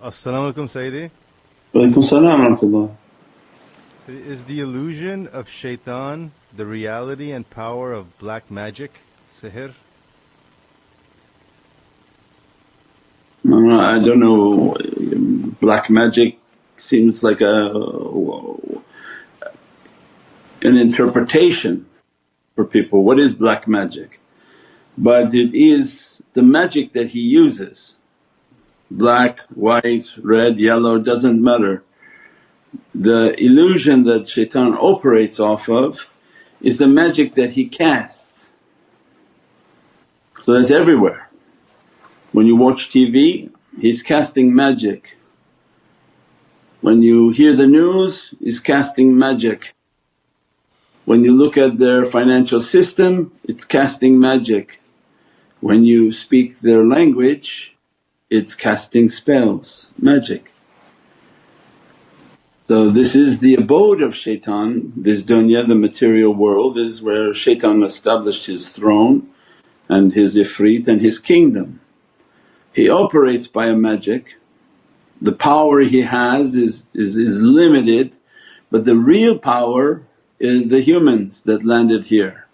As-salamu alaykum Sayyidi. Walaikum salam wa rahmatullah. Is the illusion of Shaytan the reality and power of black magic, sihr? I don't know, black magic seems like an interpretation for people. What is black magic? But it is the magic that he uses. Black, white, red, yellow, doesn't matter. The illusion that Shaitan operates off of is the magic that he casts. So that's everywhere. When you watch TV, he's casting magic. When you hear the news, he's casting magic. When you look at their financial system, it's casting magic. When you speak their language, it's casting spells, magic. So this is the abode of Shaitan. This dunya, the material world, is where Shaitan established his throne and his ifrit and his kingdom. He operates by a magic. The power he has is limited, but the real power is the humans that landed here.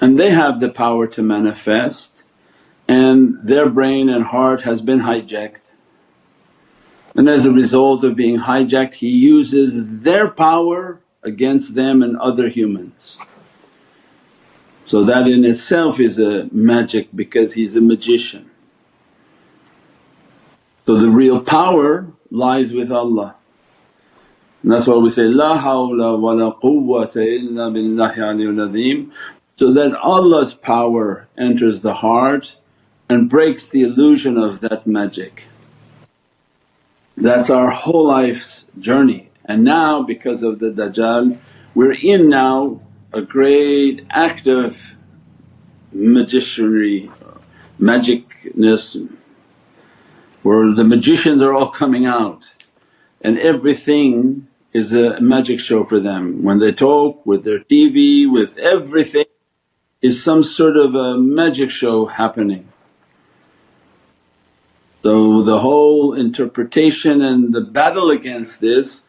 And they have the power to manifest, and their brain and heart has been hijacked. And as a result of being hijacked, he uses their power against them and other humans. So that in itself is a magic because he's a magician. So the real power lies with Allah. And that's why we say, La hawla wa la quwwata illa billahi aliyyil azim, so that Allah's power enters the heart and breaks the illusion of that magic. That's our whole life's journey. And now because of the Dajjal, we're in now a great active magicianry, magicness, where the magicians are all coming out and everything is a magic show for them. When they talk with their TV, with everything is some sort of a magic show happening. So the whole interpretation and the battle against this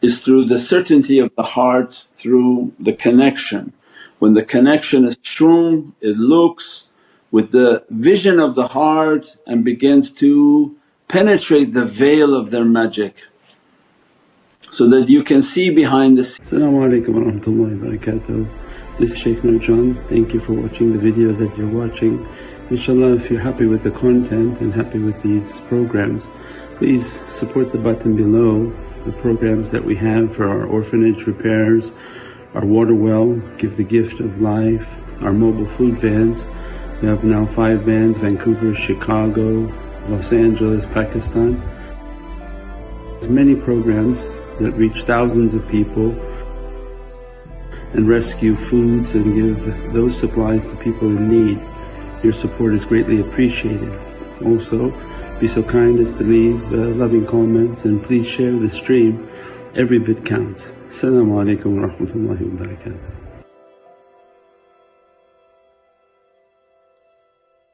is through the certainty of the heart, through the connection. When the connection is strong, it looks with the vision of the heart and begins to penetrate the veil of their magic, so that you can see behind the scenes. As-salamu alaykum wa rahmatullahi wa barakatuh. This is Shaykh Nurjan. Thank you for watching the video that you're watching. Inshallah, if you're happy with the content and happy with these programs, please support the button below, the programs that we have for our orphanage repairs, our water well, Give the Gift of Life, our mobile food vans. We have now 5 vans, Vancouver, Chicago, Los Angeles, Pakistan. There's many programs that reach thousands of people and rescue foods and give those supplies to people in need. Your support is greatly appreciated. Also, be so kind as to leave loving comments and please share the stream. Every bit counts. As-salamu alaykum wa rahmatullahi wa barakatuh.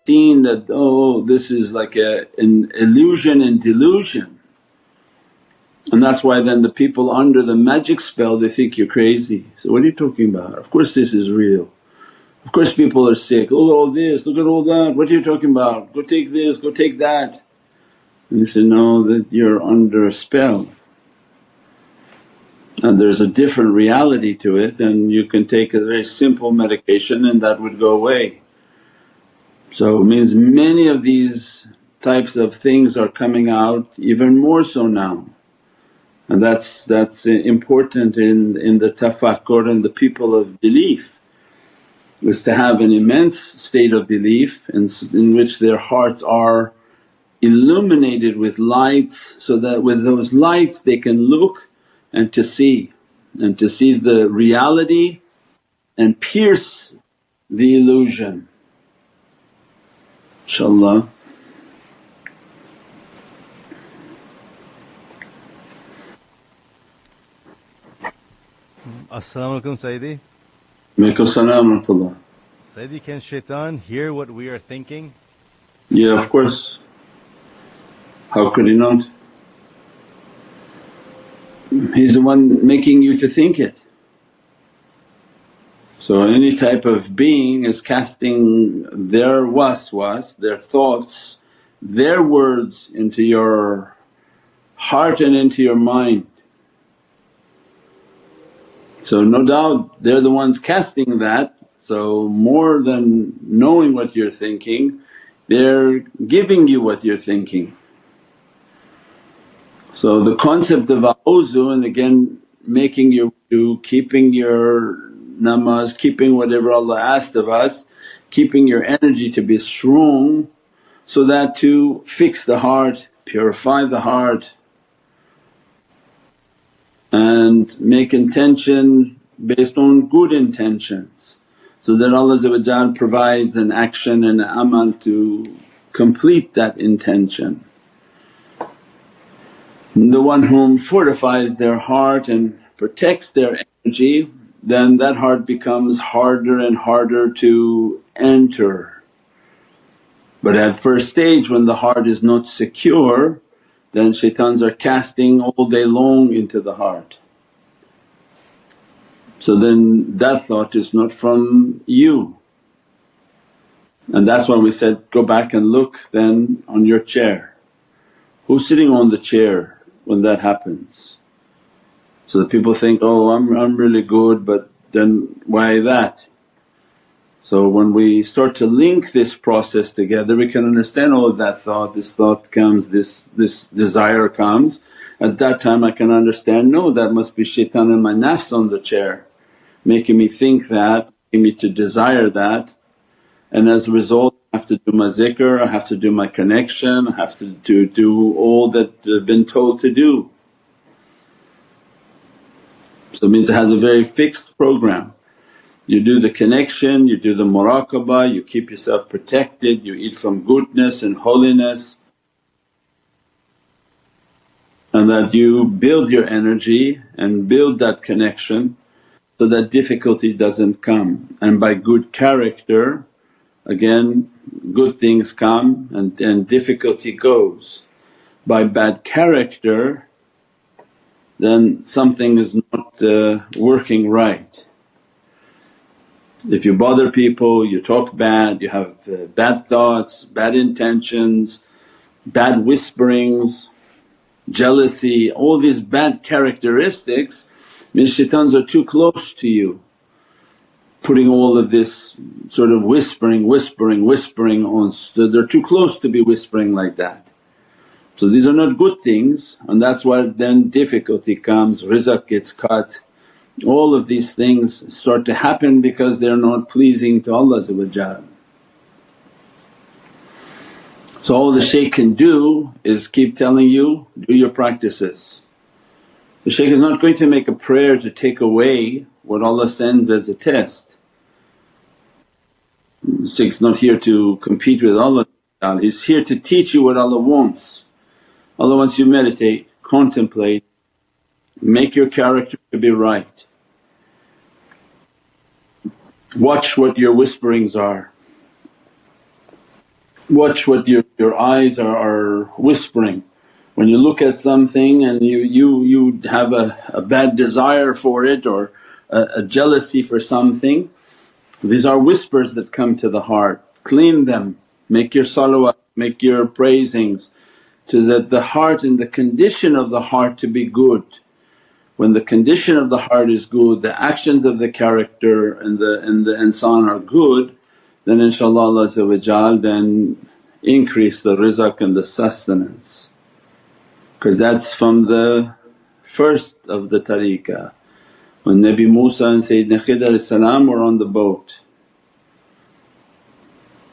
Seen that, oh, this is like an illusion and delusion. And that's why then the people under the magic spell, they think you're crazy. So what are you talking about? Of course this is real. Of course people are sick, look at all this, look at all that, what are you talking about? Go take this, go take that. And you say, no, that you're under a spell. And there's a different reality to it, and you can take a very simple medication and that would go away. So it means many of these types of things are coming out even more so now. And that's important in the tafakkur and the people of belief, is to have an immense state of belief in which their hearts are illuminated with lights, so that with those lights they can look and to see the reality and pierce the illusion, inshaAllah. As-salamu alaykum Sayyidi. Walaykum salam wa rahmatullah. Sayyidi, can Shaitan hear what we are thinking? Yeah, of course. How How could he not? He's the one making you to think it. So any type of being is casting their waswas, their thoughts, their words into your heart and into your mind. So no doubt they're the ones casting that, so more than knowing what you're thinking, they're giving you what you're thinking. So the concept of a'udhu, and again making your wudu, keeping your namaz, keeping whatever Allah asked of us, keeping your energy to be strong so that to fix the heart, purify the heart and make intention based on good intentions, so that Allah provides an action and an amal to complete that intention. And the one whom fortifies their heart and protects their energy, then that heart becomes harder and harder to enter. But at first stage when the heart is not secure, then shaitans are casting all day long into the heart. So then that thought is not from you. And that's why we said, go back and look then on your chair. Who's sitting on the chair when that happens? So that people think, oh I'm really good, but then why that? So when we start to link this process together we can understand, oh that thought, this thought comes, this desire comes. At that time I can understand, no, that must be shaitan and my nafs on the chair making me think that, making me to desire that, and as a result I have to do my zikr, I have to do my connection, I have to do all that I've been told to do. So it means it has a very fixed program. You do the connection, you do the muraqabah, you keep yourself protected, you eat from goodness and holiness, and that you build your energy and build that connection so that difficulty doesn't come. And by good character again good things come and difficulty goes. By bad character then something is not working right. If you bother people, you talk bad, you have bad thoughts, bad intentions, bad whisperings, jealousy, all these bad characteristics means shaitans are too close to you, putting all of this sort of whispering on, so they're too close to be whispering like that. So these are not good things, and that's why then difficulty comes, rizq gets cut. All of these things start to happen because they're not pleasing to Allah. So all the shaykh can do is keep telling you, do your practices. The shaykh is not going to make a prayer to take away what Allah sends as a test. The shaykh's not here to compete with Allah, he's here to teach you what Allah wants. Allah wants you to meditate, contemplate, make your character to be right. Watch what your whisperings are, watch what your eyes are whispering. When you look at something and you have a bad desire for it or a jealousy for something, these are whispers that come to the heart. Clean them, make your salawat, make your praisings, so that the heart and the condition of the heart to be good. When the condition of the heart is good, the actions of the character and the insan are good, then inshaAllah Allah then increase the rizq and the sustenance. Because that's from the first of the tariqah. When Nabi Musa and Sayyidina Khidr were on the boat.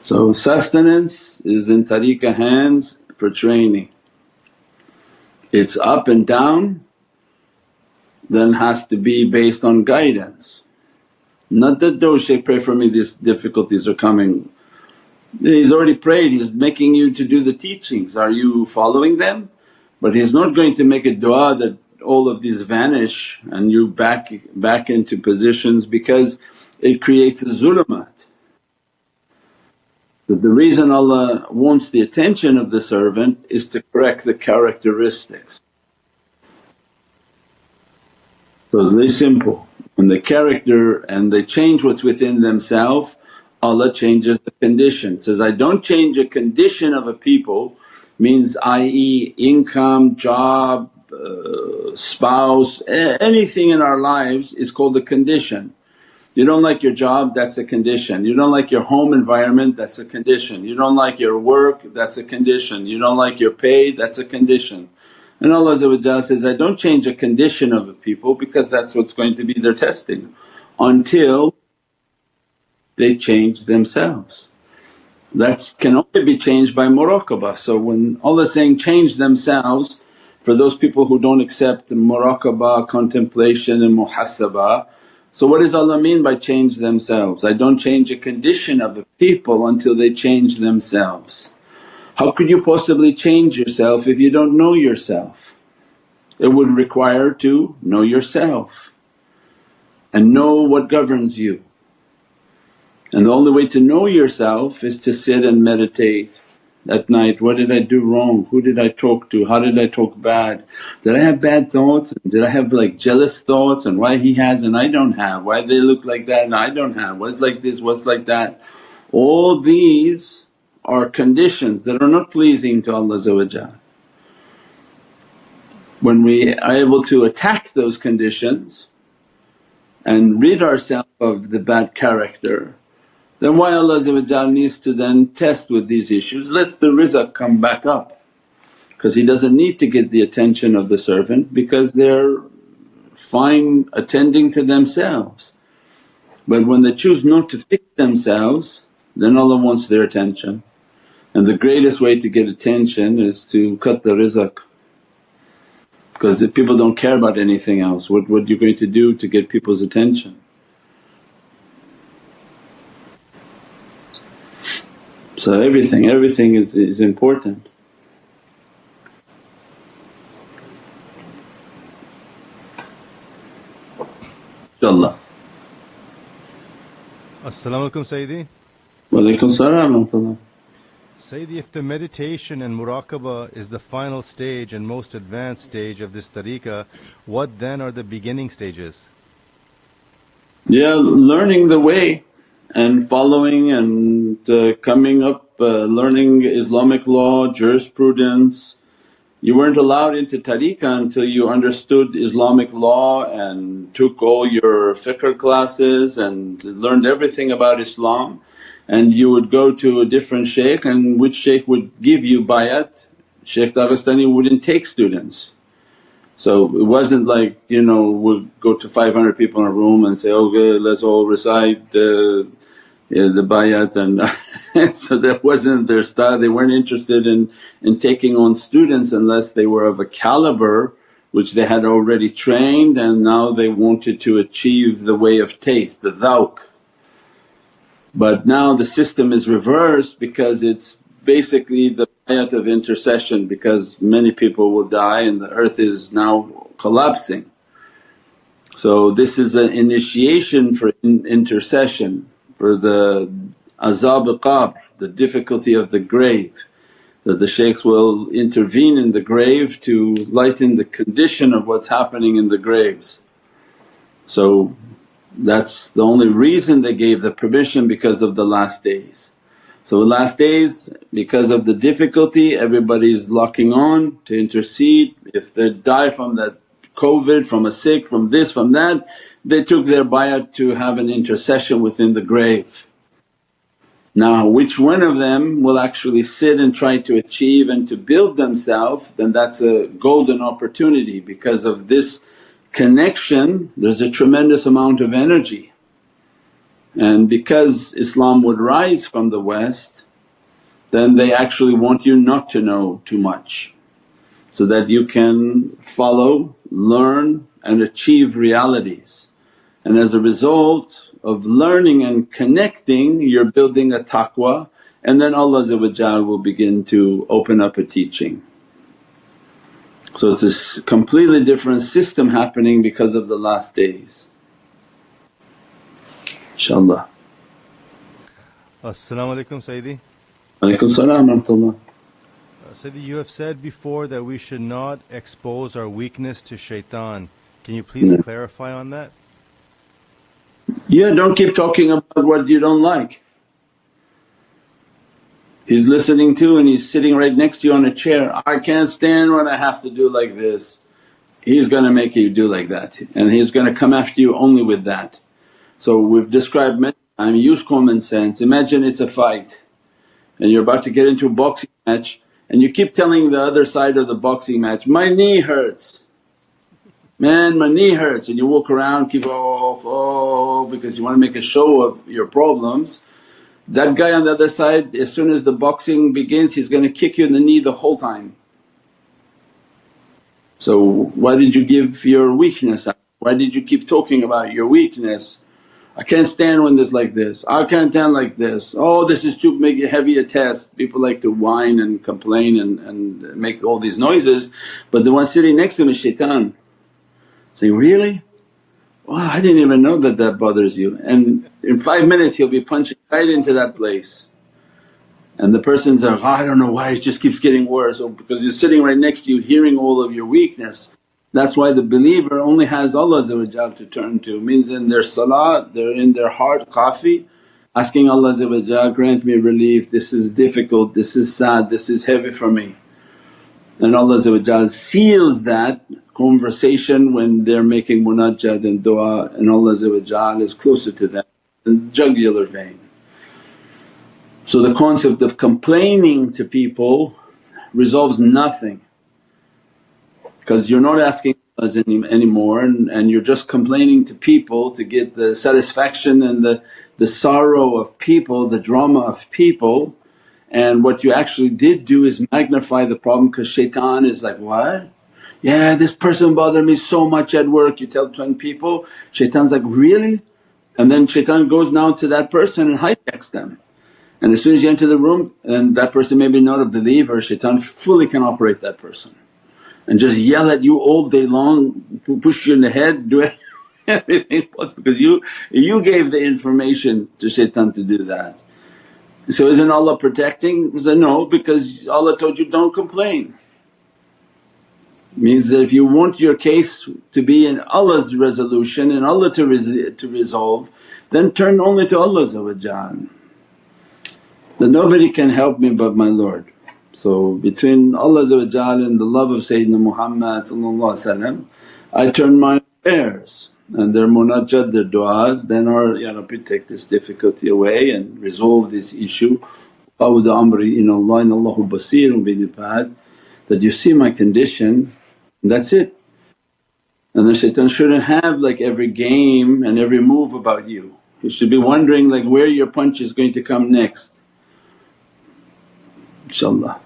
So sustenance is in tariqah hands for training. It's up and down then has to be based on guidance. Not that, "Oh shaykh pray for me, these difficulties are coming." He's already prayed, he's making you to do the teachings. Are you following them? But he's not going to make a dua that all of these vanish and you back into positions, because it creates a zulumat. That the reason Allah wants the attention of the servant is to correct the characteristics. So it's very simple, when the character and they change what's within themselves, Allah changes the condition. Says, I don't change a condition of a people, means i.e. income, job, spouse, anything in our lives is called a condition. You don't like your job, that's a condition. You don't like your home environment, that's a condition. You don't like your work, that's a condition. You don't like your pay, that's a condition. And Allah says, I don't change a condition of a people because that's what's going to be their testing until they change themselves. That can only be changed by muraqabah. So when Allah is saying change themselves, for those people who don't accept muraqabah, contemplation and muhasabah, so what does Allah mean by change themselves? I don't change a condition of a people until they change themselves. How could you possibly change yourself if you don't know yourself? It would require to know yourself and know what governs you. And the only way to know yourself is to sit and meditate at night. What did I do wrong? Who did I talk to? How did I talk bad? Did I have bad thoughts? Did I have like jealous thoughts and why he has and I don't have? Why they look like that and I don't have? What's like this, what's like that? All these are conditions that are not pleasing to Allah. When we are able to attack those conditions and rid ourselves of the bad character, then why Allah needs to then test with these issues, lets the rizq come back up. Because He doesn't need to get the attention of the servant because they're fine attending to themselves. But when they choose not to fix themselves, then Allah wants their attention. And the greatest way to get attention is to cut the rizq, because if people don't care about anything else, what are you going to do to get people's attention? So everything is important. InshaAllah. As-salamu alaykum Sayyidi. Wa alaykum salaam wa rahmatullah. Sayyidi, if the meditation and muraqabah is the final stage and most advanced stage of this tariqah, what then are the beginning stages? Yeah, learning the way and following and coming up, learning Islamic law, jurisprudence. You weren't allowed into tariqah until you understood Islamic law and took all your fiqh classes and learned everything about Islam. And you would go to a different shaykh, and which shaykh would give you bayat, Shaykh Dagestani wouldn't take students. So it wasn't like, we'd go to 500 people in a room and say, okay, let's all recite the bayat and so that wasn't their style. They weren't interested in taking on students unless they were of a caliber which they had already trained, and now they wanted to achieve the way of taste, the dhawq. But now the system is reversed because it's basically the bayat of intercession, because many people will die and the earth is now collapsing. So this is an initiation for intercession, for the azab-e-qabr, the difficulty of the grave, that the shaykhs will intervene in the grave to lighten the condition of what's happening in the graves. So that's the only reason they gave the permission, because of the last days. So the last days, because of the difficulty, everybody's locking on to intercede. If they die from that COVID, from a sick, from this, from that, they took their bayat to have an intercession within the grave. Now which one of them will actually sit and try to achieve and to build themselves, then that's a golden opportunity. Because of this connection there's a tremendous amount of energy, and because Islam would rise from the West, then they actually want you not to know too much, so that you can follow, learn and achieve realities. And as a result of learning and connecting, you're building a taqwa, and then Allah will begin to open up a teaching. So it's a completely different system happening because of the last days, inshaAllah. As-salamu alaykum Sayyidi. Alaikum salam wa rahmatullah. Sayyidi, you have said before that we should not expose our weakness to Shaytan. Can you please clarify on that? Yeah, don't keep talking about what you don't like. He's listening to and he's sitting right next to you on a chair, I can't stand when I have to do like this. He's going to make you do like that and he's going to come after you only with that. So we've described many times, use common sense. Imagine it's a fight and you're about to get into a boxing match and you keep telling the other side of the boxing match, my knee hurts, man my knee hurts, and you walk around keep because you want to make a show of your problems. That guy on the other side, as soon as the boxing begins he's going to kick you in the knee the whole time. So why did you give your weakness up? Why did you keep talking about your weakness? I can't stand when there's like this, I can't stand like this, oh this is too heavy a test. People like to whine and complain and make all these noises, but the one sitting next to him is Shaytan. Saying, really? Wow, I didn't even know that that bothers you, and in 5 minutes he'll be punching right into that place. And the person's like, oh, I don't know why it just keeps getting worse. Oh, because you're sitting right next to you hearing all of your weakness. That's why the believer only has Allah to turn to, means in their salat, they're in their heart khafi, asking Allah grant me relief, this is difficult, this is sad, this is heavy for me. And Allah seals that conversation when they're making munajjat and dua, and Allah is closer to them than jugular vein. So the concept of complaining to people resolves nothing, because you're not asking Allah anymore and you're just complaining to people to get the satisfaction and the sorrow of people, the drama of people. And what you actually did do is magnify the problem, because Shaytan is like, what? Yeah, this person bothered me so much at work. You tell 10 people, Shaytan's like, really? And then Shaytan goes now to that person and hijacks them. And as soon as you enter the room and that person may be not a believer, Shaytan fully can operate that person and just yell at you all day long, push you in the head, do everything possible, because you gave the information to Shaytan to do that. So isn't Allah protecting? He said, no, because Allah told you don't complain. Means that if you want your case to be in Allah's resolution and Allah to resolve, then turn only to Allah. That nobody can help me but my Lord. So between Allah and the love of Sayyidina Muhammad I turn my affairs and their munajjat, their du'as, then Ya Rabbi take this difficulty away and resolve this issue. Fawda amri inallah inallahu basirun bil ibad, that you see my condition and that's it. And the Shaytan shouldn't have like every game and every move about you. He should be wondering like where your punch is going to come next, inshaAllah.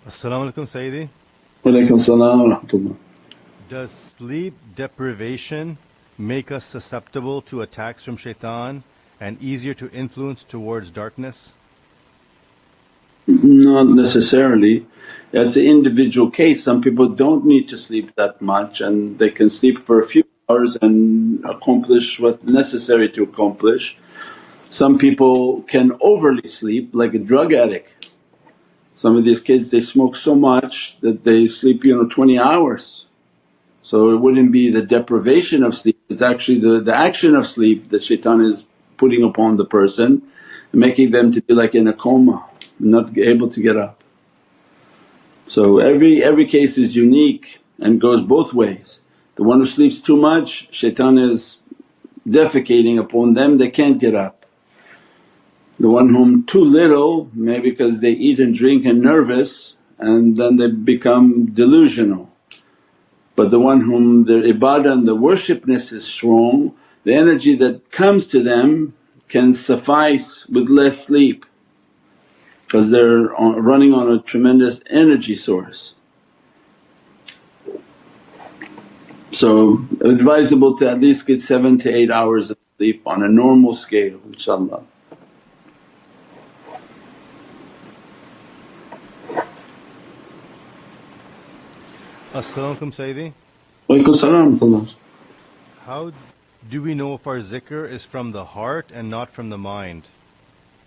As-salamu alaykum Sayyidi. Wa alaykum salam wa rahmatullah. Does sleep deprivation make us susceptible to attacks from Shaytan and easier to influence towards darkness? Not necessarily. It's an individual case. Some people don't need to sleep that much and they can sleep for a few hours and accomplish what's necessary to accomplish. Some people can overly sleep like a drug addict. Some of these kids they smoke so much that they sleep 20 hours. So it wouldn't be the deprivation of sleep, it's actually the action of sleep that Shaitan is putting upon the person, making them to be like in a coma, not able to get up. So every case is unique and goes both ways. The one who sleeps too much, Shaitan is defecating upon them, they can't get up. The one whom too little, maybe because they eat and drink and nervous and then they become delusional. But the one whom their ibadah and the worshipness is strong, the energy that comes to them can suffice with less sleep, because they're running on a tremendous energy source. So advisable to at least get 7 to 8 hours of sleep on a normal scale, inshaAllah. As-salamu alaykum Sayyidi. Wa alaykum salam. How Do we know if our zikr is from the heart and not from the mind?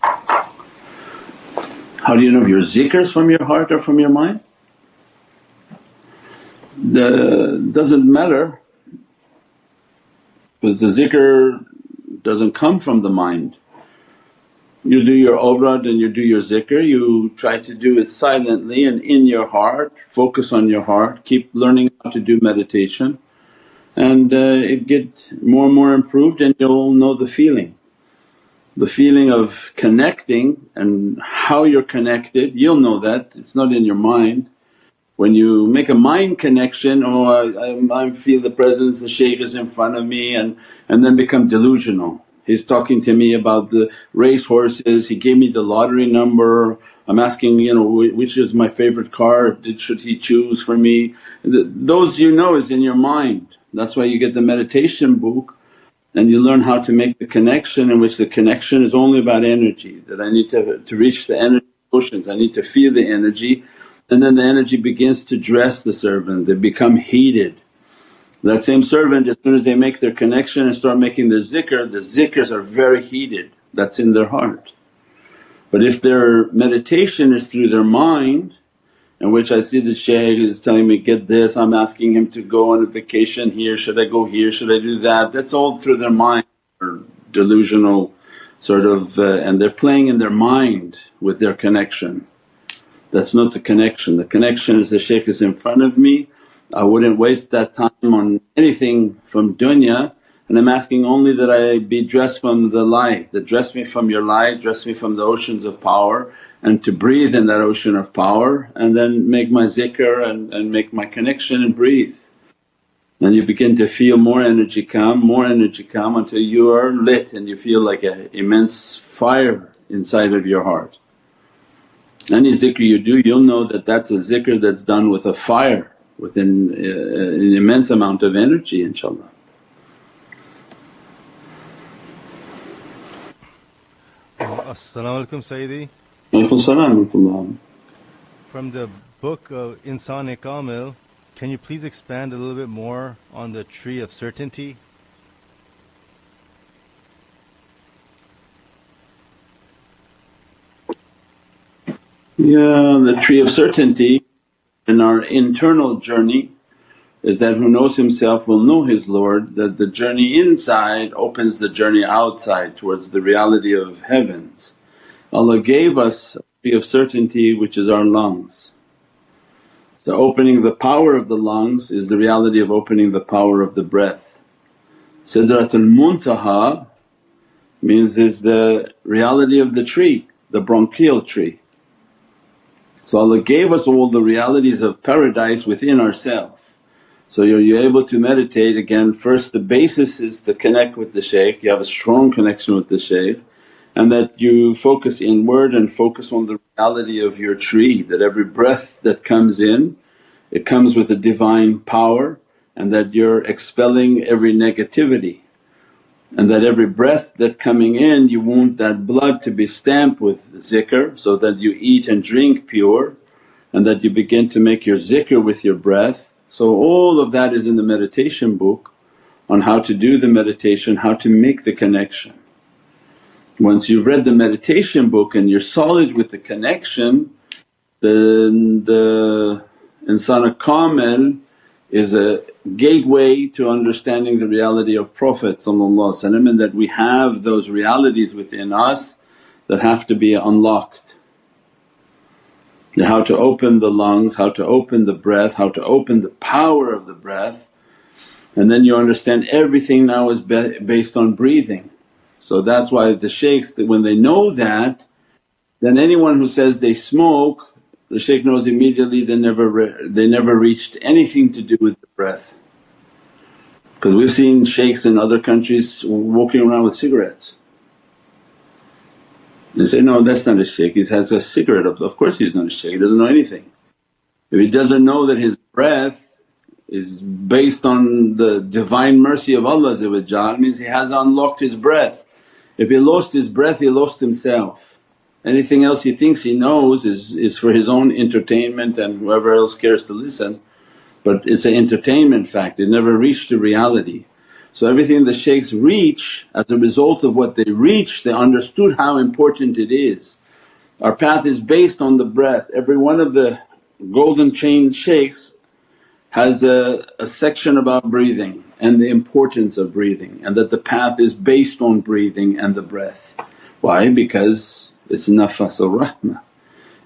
How do you know if your zikr is from your heart or from your mind? Doesn't matter, because the zikr doesn't come from the mind. You do your awrad and you do your zikr, you try to do it silently and in your heart, focus on your heart, keep learning how to do meditation, and it gets more and more improved, and you'll know the feeling. The feeling of connecting and how you're connected, you'll know that, it's not in your mind. When you make a mind connection, I feel the presence, the shaykh is in front of me, and then become delusional. He's talking to me about the race horses, he gave me the lottery number, I'm asking which is my favourite car, should he choose for me. Those is in your mind. That's why you get the meditation book and you learn how to make the connection, in which the connection is only about energy, that I need to reach the energy oceans, I need to feel the energy, and then the energy begins to dress the servant, they become heated. That same servant, as soon as they make their connection and start making their zikr, the zikrs are very heated, that's in their heart. But if their meditation is through their mind, in which I see the shaykh is telling me, get this, I'm asking him to go on a vacation here, should I go here, should I do that, that's all through their mind, or delusional sort of and they're playing in their mind with their connection. That's not the connection. The connection is the shaykh is in front of me, I wouldn't waste that time on anything from dunya, and I'm asking only that I be dressed from the light, that dress me from your light, dress me from the oceans of power, and to breathe in that ocean of power, and then make my zikr and make my connection and breathe. And you begin to feel more energy come until you are lit and you feel like an immense fire inside of your heart. Any zikr you do, you'll know that that's a zikr that's done with a fire, with an immense amount of energy, inshaAllah. As-salaamu alaykum Sayyidi. Walaykum salaam wa rahmatullah. From the book of Insan-e-Kamil, can you please expand a little bit more on the tree of certainty? Yeah, the tree of certainty in our internal journey is that who knows himself will know his Lord, that the journey inside opens the journey outside towards the reality of heavens. Allah gave us a tree of certainty which is our lungs. So opening the power of the lungs is the reality of opening the power of the breath. Sidratul Muntaha means is the reality of the tree, the bronchial tree. So Allah gave us all the realities of paradise within ourselves. So you're able to meditate again. First the basis is to connect with the shaykh, you have a strong connection with the shaykh, and that you focus inward and focus on the reality of your tree, that every breath that comes in it comes with a divine power, and that you're expelling every negativity, and that every breath that coming in you want that blood to be stamped with zikr, so that you eat and drink pure, and that you begin to make your zikr with your breath. So all of that is in the meditation book on how to do the meditation, how to make the connection. Once you've read the meditation book and you're solid with the connection, then the Insan-e-Kamil is a gateway to understanding the reality of Prophet, and that we have those realities within us that have to be unlocked. How to open the lungs, how to open the breath, how to open the power of the breath, and then you understand everything now is based on breathing. So that's why the shaykhs, when they know that, then anyone who says they smoke, the shaykh knows immediately they never reached anything to do with the breath. Because we've seen shaykhs in other countries walking around with cigarettes. They say, no, that's not a shaykh, he has a cigarette. Of course he's not a shaykh, he doesn't know anything. If he doesn't know that his breath is based on the divine mercy of Allah, means he has unlocked his breath. If he lost his breath, he lost himself. Anything else he thinks he knows is for his own entertainment and whoever else cares to listen, but it's an entertainment fact, it never reached a reality. So everything the shaykhs reach, as a result of what they reach, they understood how important it is. Our path is based on the breath. Every one of the golden chain shaykhs has a section about breathing and the importance of breathing, and that the path is based on breathing and the breath. Why? Because it's nafasul rahmah,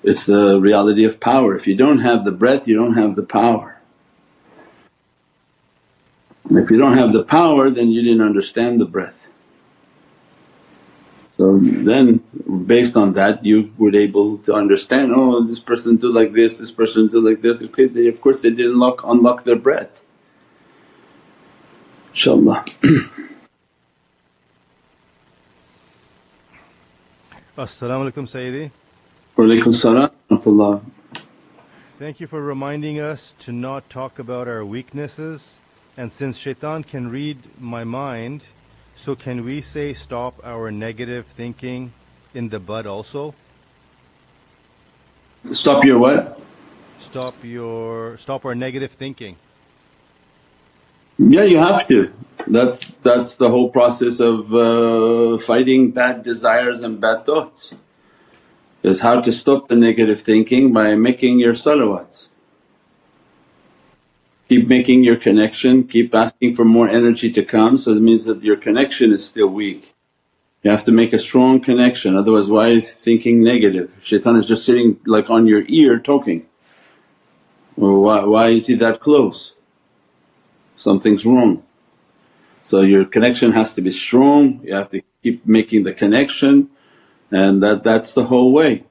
it's the reality of power. If you don't have the breath, you don't have the power. If you don't have the power, then you didn't understand the breath. So then based on that you would able to understand, oh this person do like this person do like this, okay, of course they didn't unlock their breath, inshaAllah. As-salamu alaykum Sayyidi. Wa alaykum salam wa rahmatullah. Thank you for reminding us to not talk about our weaknesses, and since Shaytan can read my mind, so can we say stop our negative thinking in the bud also? Stop your what? Stop our negative thinking. Yeah, you have to. That's the whole process of fighting bad desires and bad thoughts, is how to stop the negative thinking by making your salawats. Keep making your connection, keep asking for more energy to come, so it means that your connection is still weak. You have to make a strong connection, otherwise why are you thinking negative? Shaitan is just sitting like on your ear talking. Well, why is he that close? Something's wrong. So your connection has to be strong, you have to keep making the connection, and that's the whole way.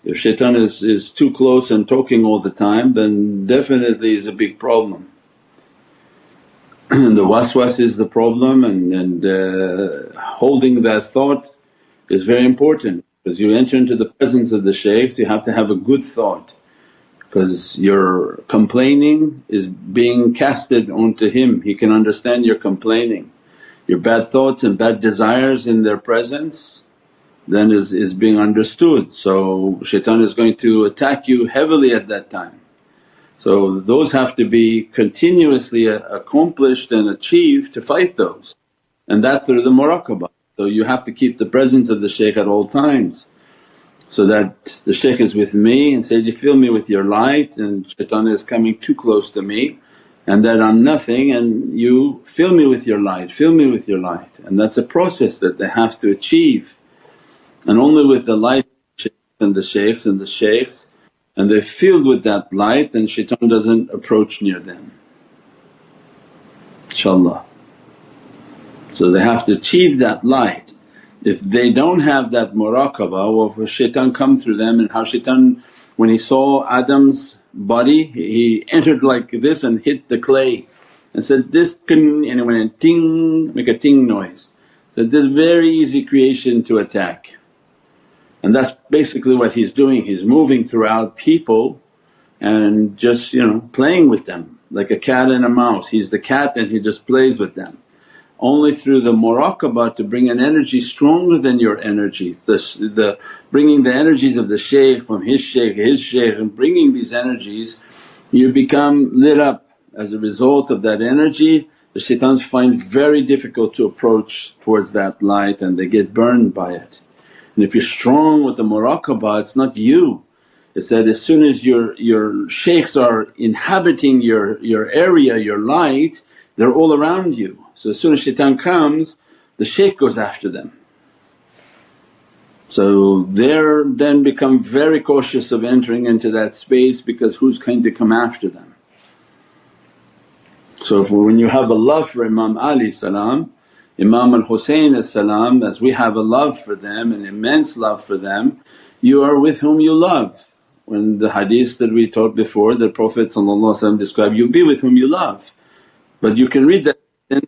If shaitan is too close and talking all the time, then definitely is a big problem. The waswas is the problem, and holding that thought is very important, because you enter into the presence of the shaykhs you have to have a good thought, because your complaining is being casted onto him, he can understand your complaining. Your bad thoughts and bad desires in their presence then is being understood. So shaitan is going to attack you heavily at that time. So those have to be continuously accomplished and achieved to fight those, and that through the muraqabah. So you have to keep the presence of the shaykh at all times, so that the shaykh is with me and say, you fill me with your light, and shaitan is coming too close to me and that I'm nothing, and you fill me with your light, fill me with your light. And that's a process that they have to achieve. And only with the light and the shaykhs and they're filled with that light, and shaitan doesn't approach near them, inshaAllah. So they have to achieve that light. If they don't have that muraqabah, well for shaitan come through them, and how shaitan when he saw Adam's body he entered like this and hit the clay and said, this can, and it went ting, make a ting noise. Said, this very easy creation to attack. And that's basically what he's doing, he's moving throughout people and just playing with them like a cat and a mouse. He's the cat and he just plays with them. Only through the muraqabah to bring an energy stronger than your energy, the bringing the energies of the shaykh from his shaykh, and bringing these energies, you become lit up. As a result of that energy, the shaitans find very difficult to approach towards that light and they get burned by it. And if you're strong with the muraqabah, it's not you, it's that as soon as your shaykhs are inhabiting your area, your light, they're all around you. So as soon as shaitan comes, the shaykh goes after them. So they're then become very cautious of entering into that space, because who's going to come after them? So when you have a love for Imam Ali salam, Imam al-Husayn salam, as we have a love for them, an immense love for them, you are with whom you love. When the hadith that we taught before, the Prophet described, you be with whom you love. But you can read that in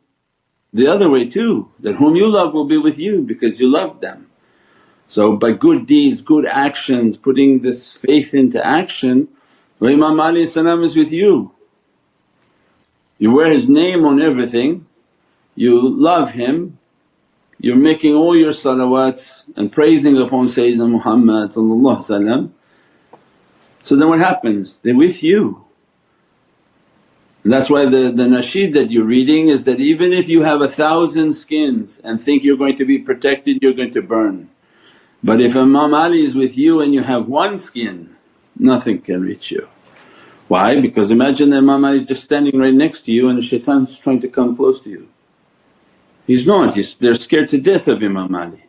the other way too, that whom you love will be with you because you love them. So by good deeds, good actions, putting this faith into action, well, Imam Ali is with you. You wear his name on everything, you love him, you're making all your salawats and praising upon Sayyidina Muhammad. So then what happens? They're with you. And that's why the nasheed that you're reading is that even if you have 1,000 skins and think you're going to be protected, you're going to burn. But if Imam Ali is with you and you have one skin, nothing can reach you. Why? Because imagine that Imam Ali is just standing right next to you and the shaitan's trying to come close to you. He's not, they're scared to death of Imam Ali.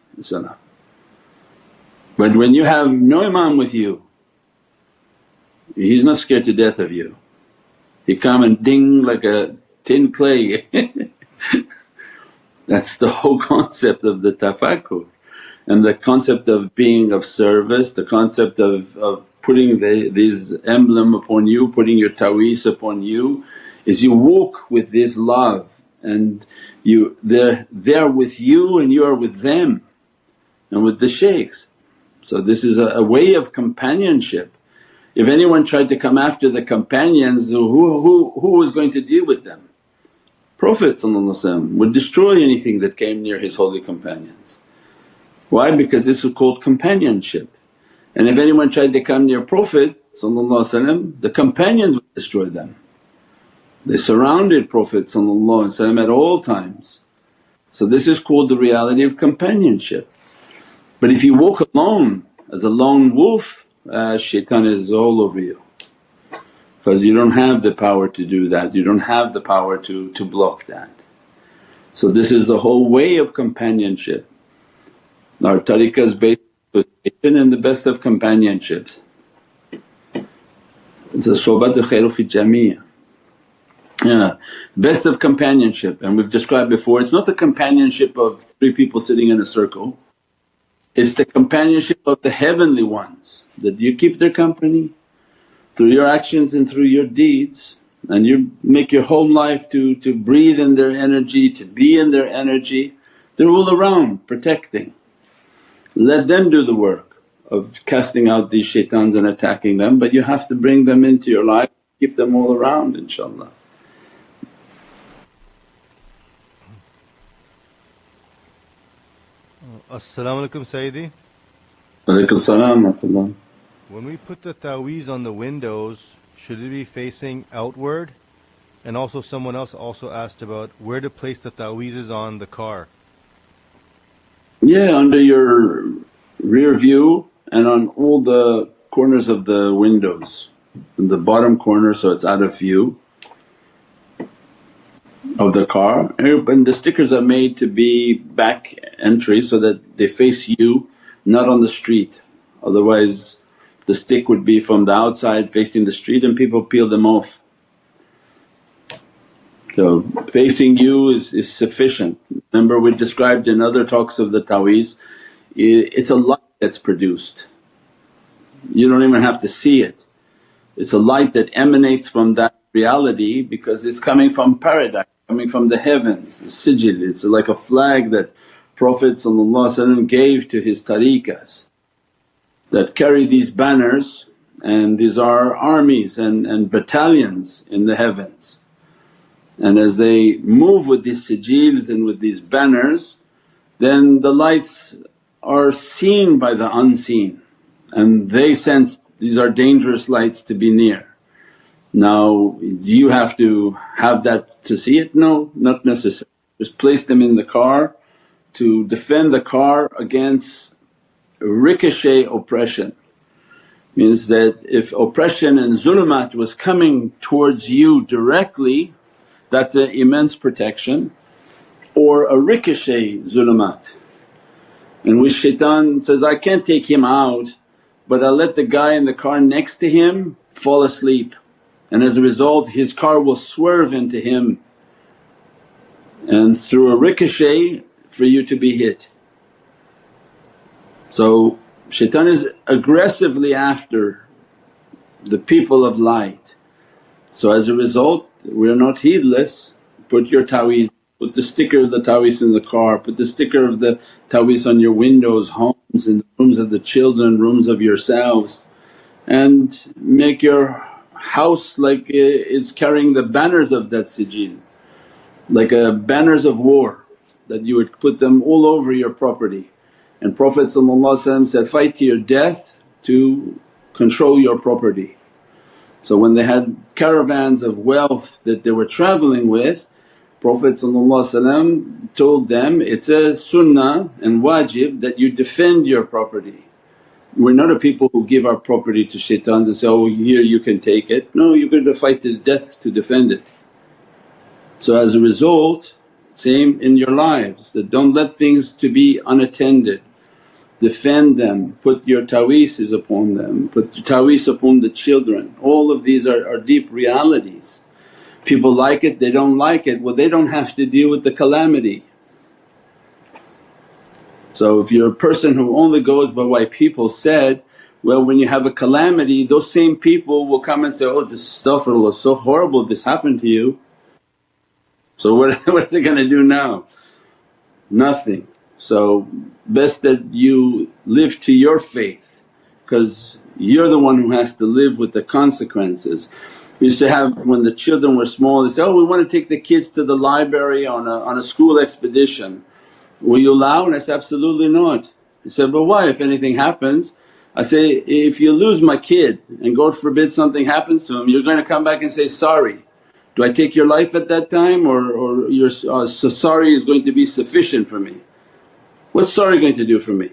But when you have no Imam with you, he's not scared to death of you. He come and ding like a tin clay. That's the whole concept of the tafakkur, and the concept of being of service, the concept of putting these emblem upon you, putting your ta'weez upon you, is you walk with this love and they're with you and you are with them and with the shaykhs. So this is a way of companionship. If anyone tried to come after the companions, who was going to deal with them? Prophet would destroy anything that came near his holy companions. Why? Because this is called companionship. And if anyone tried to come near Prophet the companions would destroy them. They surrounded Prophet at all times. So this is called the reality of companionship. But if you walk alone as a lone wolf, shaitan is all over you, because you don't have the power to do that, you don't have the power to block that. So this is the whole way of companionship. Our tariqah is based on association and the best of companionships. It's a sohbet khairu fi jamia. Yeah, best of companionship, and we've described before, it's not the companionship of three people sitting in a circle, it's the companionship of the heavenly ones, that you keep their company through your actions and through your deeds, and you make your whole life to breathe in their energy, to be in their energy. They're all around protecting. Let them do the work of casting out these shaitans and attacking them, but you have to bring them into your life, keep them all around inshaAllah. As-salamu alaykum Sayyidi. Walaikum salam wa rahmatullah. When we put the ta'weez on the windows, should it be facing outward? And also someone else also asked about where to place the ta'weezes on the car. Yeah, under your rear view and on all the corners of the windows, in the bottom corner so it's out of view of the car. And the stickers are made to be back entry so that they face you, not on the street. Otherwise the stick would be from the outside facing the street and people peel them off. So facing you is sufficient. Remember we described in other talks of the ta'weez, it's a light that's produced. You don't even have to see it. It's a light that emanates from that reality because it's coming from paradise, coming from the heavens. It's sijil, it's like a flag that Prophet gave to his tariqahs that carry these banners, and these are armies and battalions in the heavens. And as they move with these sijils and with these banners, then the lights are seen by the unseen and they sense these are dangerous lights to be near. Now do you have to have that to see it? No, not necessary. Just place them in the car to defend the car against ricochet oppression. Means that if oppression and zulumat was coming towards you directly, that's an immense protection, or a ricochet zulumat in which shaitan says, I can't take him out but I'll let the guy in the car next to him fall asleep, and as a result his car will swerve into him and through a ricochet for you to be hit. So shaitan is aggressively after the people of light. So as a result we are not heedless. Put your ta'weez, put the sticker of the ta'weez in the car, put the sticker of the ta'weez on your windows, homes, in the rooms of the children, rooms of yourselves, and make your house like it's carrying the banners of that sijil, like banners of war, that you would put them all over your property. And Prophet said, fight to your death to control your property. So when they had caravans of wealth that they were travelling with, Prophet told them, it's a sunnah and wajib that you defend your property. We're not a people who give our property to shaitans and say, oh here you can take it. No, you're going to fight to the death to defend it. So as a result, same in your lives, that don't let things to be unattended. Defend them, put your ta'weezes upon them, put your ta'weez upon the children. All of these are deep realities. People like it, they don't like it, well they don't have to deal with the calamity. So if you're a person who only goes by what people said, well when you have a calamity those same people will come and say, oh this astaghfirullah, so horrible this happened to you. So what are they going to do now? Nothing. So best that you live to your faith because you're the one who has to live with the consequences. We used to have when the children were small, they say, oh we want to take the kids to the library on a school expedition. Will you allow? And I said, absolutely not. He said, but why if anything happens? I say, if you lose my kid and God forbid something happens to him you're going to come back and say, sorry. Do I take your life at that time or your so sorry is going to be sufficient for me? What's sorry going to do for me?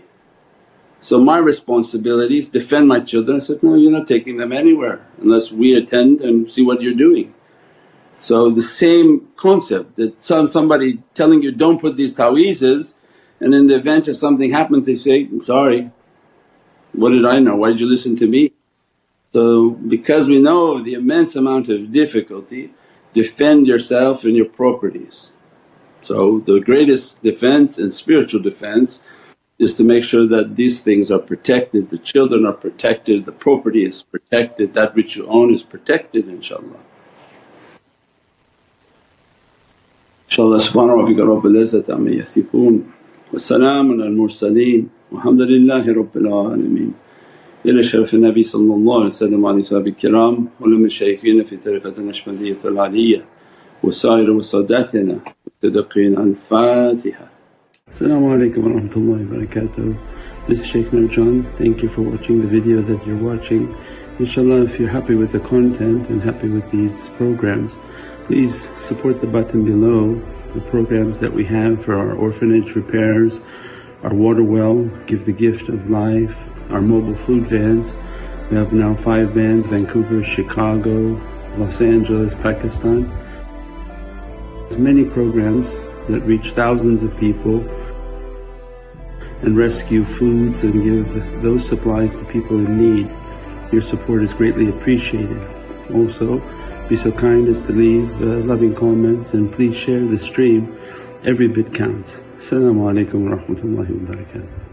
So my responsibility is defend my children. I said, no you're not taking them anywhere unless we attend and see what you're doing. So the same concept that somebody telling you, don't put these ta'weezes and in the event if something happens they say, I'm sorry, what did I know, why did you listen to me? So because we know of the immense amount of difficulty, defend yourself and your properties. So the greatest defense and spiritual defense is to make sure that these things are protected, the children are protected, the property is protected, that which you own is protected inshaAllah. InshaAllah subhana rabbika rabbil izzati amma yasifoon wa salaamun al mursaleen walhamdulillahi rabbil alameen. إلى شرف النبي صلى الله عليه وسلم وعلى أصحابه الكرام ولم الشيخين في طريقة النشبندية العالية وسائر وساداتنا والصديقين. الفاتحة. As-salamu alaykum wa rahmatullahi wa barakatuh. This is Shaykh Nurjan. Thank you for watching the video that you're watching. InshaAllah if you're happy with the content and happy with these programs, please support the button below, the programs that we have for our orphanage repairs, our water well, Give the Gift of Life, our mobile food vans. We have now 5 vans, Vancouver, Chicago, Los Angeles, Pakistan. Many programs that reach thousands of people and rescue foods and give those supplies to people in need. Your support is greatly appreciated. Also be so kind as to leave loving comments and please share the stream, every bit counts. As-salamu alaykum wa rahmatullahi wa barakatuh.